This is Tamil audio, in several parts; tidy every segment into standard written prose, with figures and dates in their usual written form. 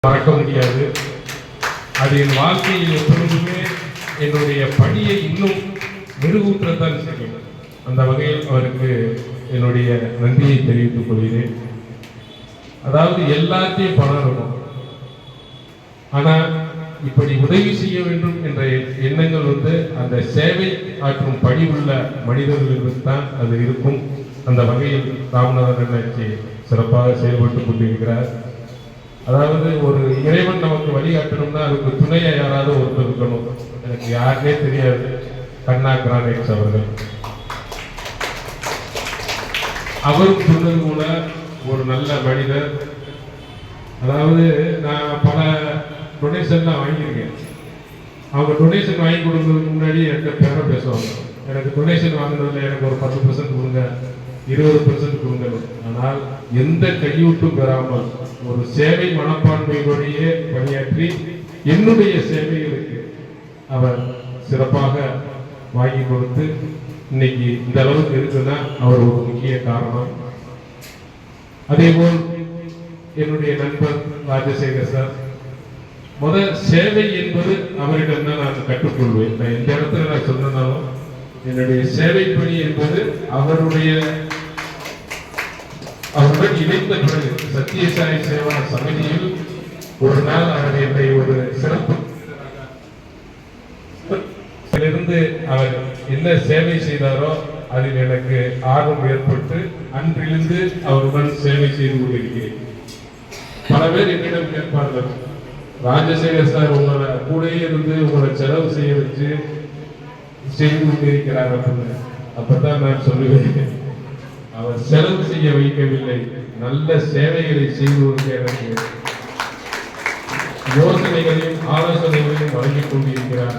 மறக்க முடியாது. அது என் வாழ்க்கையில் எப்பொழுதுமே என்னுடைய பணியை இன்னும் மெருகூற்றத்தான் செய்யும். அந்த வகையில் அவருக்கு என்னுடைய நன்றியை தெரிவித்துக் கொள்கிறேன். அதாவது எல்லாத்தையும் பணம் இருக்கும், ஆனால் இப்படி உதவி செய்ய வேண்டும் என்ற எண்ணங்கள் அந்த சேவை ஆற்றும் பணி உள்ள மனிதர்களுக்கு தான் அது இருக்கும். அந்த வகையில் ராமநாதன் அண்ணாச்சி சிறப்பாக செயல்பட்டு கொண்டிருக்கிறார். அதாவது ஒரு இறைவன் நமக்கு வழிகாட்டணும்னா அதுக்கு துணையா யாராவது ஒருத்தர் இருக்கணும். எனக்கு யாருன்னே தெரியாது, கண்ணா கிரானைட்ஸ் அவர்கள். அவரும் சொன்னது போல ஒரு நல்ல மனிதர். அதாவது நான் பல டொனேஷன்லாம் வாங்கியிருக்கேன். அவங்க டொனேஷன் வாங்கி கொடுக்கறதுக்கு முன்னாடி என்கிட்ட பேரம் பேசுவாங்க. எனக்கு டொனேஷன் வாங்கினதுல எனக்கு ஒரு 10% கொடுங்க, 20% கொடுங்க. ஆனால் எந்த கையூட்டும் பெறாமல் ஒரு சேவை மனப்பான்மையோடையே பணியாற்றி என்னுடைய சேவைகளுக்கு அவர் சிறப்பாக வாங்கி கொடுத்து இன்னைக்கு இந்த அளவுக்கு இருக்குன்னா அவர் ஒரு முக்கிய காரணம். அதேபோல் என்னுடைய நண்பர் ராஜசேகர் சார், சேவை என்பது அவரிடம் தான் நான் கற்றுக்கொள்வேன். நான் எந்த இடத்துல நான் சொன்னாலும் என்னுடைய சேவை பணி என்பது அவருடன் இணைந்த பிறகு சத்யசாய் சேவா சமிதியில் ஒரு நாள் அவர் என்னை ஒரு சிறப்பு அவர் என்ன சேவை செய்தாரோ அதில் எனக்கு ஆர்வம் ஏற்பட்டு அன்றிலிருந்து அவருடன் சேவை செய்து கொண்டிருக்கிறேன். பல பேர் என்னிடம் கேட்பார்கள், ராஜசேகர் சார் உங்களை கூடயே இருந்து உங்களை செலவு செய்ய வச்சு செய்து கொண்டிருக்கிறார் அப்படின்னு. அப்பதான் நான் சொல்லுவேன், அவர் செலவு செய்ய வைக்கவில்லை, நல்ல சேவைகளை செய்வதற்கு எனக்கு யோசனைகளையும் ஆலோசனைகளையும் வழங்கிக் கொண்டிருக்கிறார்.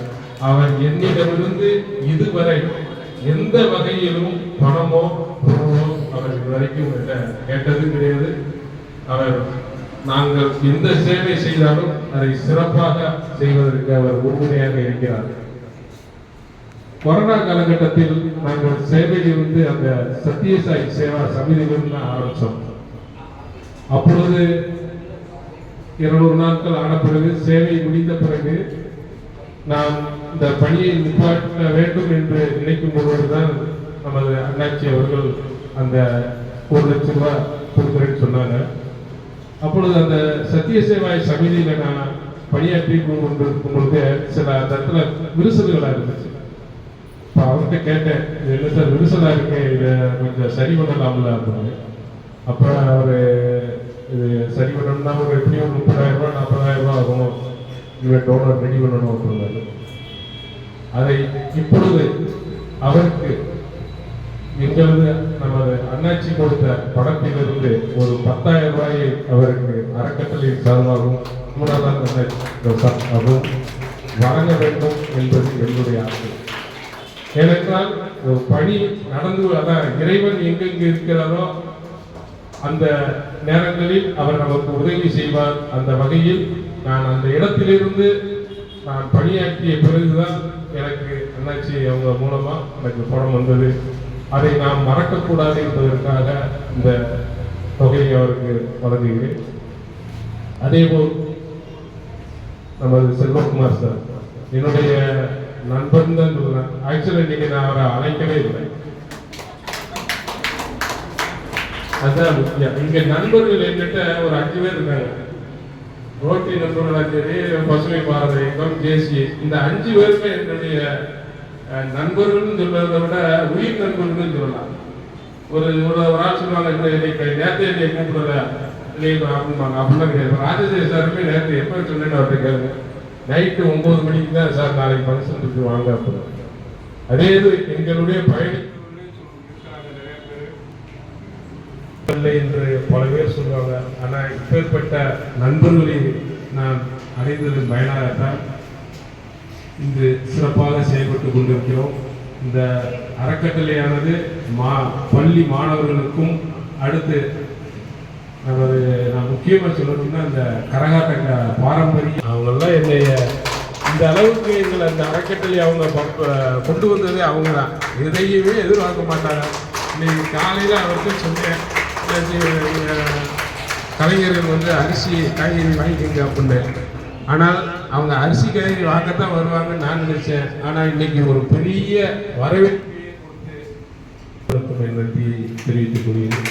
அவர் என்னிடமிருந்து இதுவரை எந்த வகையிலும் பணமோ பொருளோ அவர் இதுவரைக்கும் கேட்டது கிடையாது. அவர் நாங்கள் எந்த சேவை செய்தாலும் அதை சிறப்பாக செய்வதற்கு அவர் உறுதுணையாக இருக்கிறார். கொரோனா காலகட்டத்தில் நாங்கள் சேவையிலிருந்து அந்த சத்யசாய் சேவா சமிதியிலிருந்து ஆரம்பித்தோம். அப்பொழுது 200 நாட்கள் ஆன பிறகு சேவை முடிந்த பிறகு நாம் இந்த பணியை நிப்பாட்ட வேண்டும் என்று நினைக்கும் பொழுதுதான் நமது அண்ணாச்சி அவர்கள் அந்த 1 லட்சம் ரூபாய் கொடுக்குறேன்னு சொன்னாங்க. அப்பொழுது அந்த சத்யசேவாய் சமிதியில நான் பணியாற்றி கொண்டிருக்கும் பொழுது சில அந்த இடத்துல விரிசல்களா இருந்துச்சு. இப்போ அவர்கிட்ட கேட்டேன், இது என்ன சார் விரிசலா இருக்கு, இதை கொஞ்சம் சரி பண்ணலாம்ல அப்படின்னு. அப்போ அவர் இது சரி பண்ணணும்னா ஒரு எப்படியும் 30,000 ரூபாய் 40,000 ரூபாய் ஆகும், இவன் டோனர் ரெடி பண்ணணும் அப்படின்னாரு. அதை இப்பொழுது அவருக்கு எங்களது நமது அண்ணாச்சி கொடுத்த பணத்திலிருந்து ஒரு 10,000 ரூபாயை அவருக்கு அறக்கட்டளையின் சார்பாகவும் அதுவும் வழங்க வேண்டும் என்பது என்னுடைய ஆசை. ஏனென்றால் ஒரு பணி நடந்து அதான் இறைவன் எங்கெங்கு இருக்கிறாரோ அந்த நேரங்களில் அவர் நமக்கு உதவி செய்வார். அந்த வகையில் நான் அந்த இடத்திலிருந்து நான் பணியாற்றிய பிறகுதான் எனக்கு அண்ணாச்சி அவங்க மூலமா எனக்கு பணம் வந்தது. அதை நாம் மறக்கக்கூடாது என்பதற்காக இந்த தொகையை அவருக்கு வழங்குகிறேன். அதேபோல் நமது செல்வகுமார் சார் என்னுடைய நண்பன் தான் சொல்றேன். ஆக்சுவலி இன்னைக்கு நான் அவரை அழைக்கவே இல்லை, அதுதான் முக்கியம். இங்க நண்பர்கள் என்கிட்ட ஒரு 5 பேர் இருக்காங்க. ரோட்டி நண்பர்களாக சரி, பசுமை பாரத இயக்கம், ஜேசி, இந்த 5 பேருமே என்னுடைய நண்பர்கள்னு சொல்றதை விட உயிர் நண்பர்கள்னு சொல்லலாம். ஒரு ஆள் சொல்லுவாங்க, நேரத்தை என்னை கூப்பிடுற அப்படின்பாங்க. அப்படிலாம் கிடையாது. ராஜசேகர் சாருமே நேரத்தை எப்போ சொன்னேன்னு அவர்கிட்ட கேளுங்க. நைட்டு 9 மணிக்கு தான் சார் நாளைக்கு ஃபங்க்ஷன் இருக்கு வாங்க அப்படின்னு. அதே இது எங்களுடைய பயணி என்று பல பேர் சொல்லுவாங்க. ஆனால் இப்பேற்பட்ட நண்பர்களை நான் அடைந்தது பயனாகத்தான் இன்று சிறப்பாக செயல்பட்டு கொண்டிருக்கிறோம். இந்த அறக்கட்டளையானது பள்ளி மாணவர்களுக்கும் அடுத்து நான் முக்கியமாக சொல்லணும்னா இந்த கரகாட்ட பாரம்பரியம் அவங்கெல்லாம் என்னைய இந்த அளவுக்கு எங்களை அந்த அறக்கட்டளை அவங்க கொண்டு வந்ததே அவங்க தான். எதையுமே எதிர்பார்க்க மாட்டாங்க. இன்னைக்கு காலையில் அவருக்கு சொன்னேன், கலைஞர்கள் வந்து அரிசி காய்கறி வாங்கிக்கோங்க அப்படின்னு. ஆனால் அவங்க அரிசி காய்கறி வாங்கத்தான் வருவாங்கன்னு நான் நினைச்சேன். ஆனால் இன்னைக்கு ஒரு பெரிய வரவேற்பையை கொடுத்து நன்றி தெரிவித்துக் கொள்கிறேன்.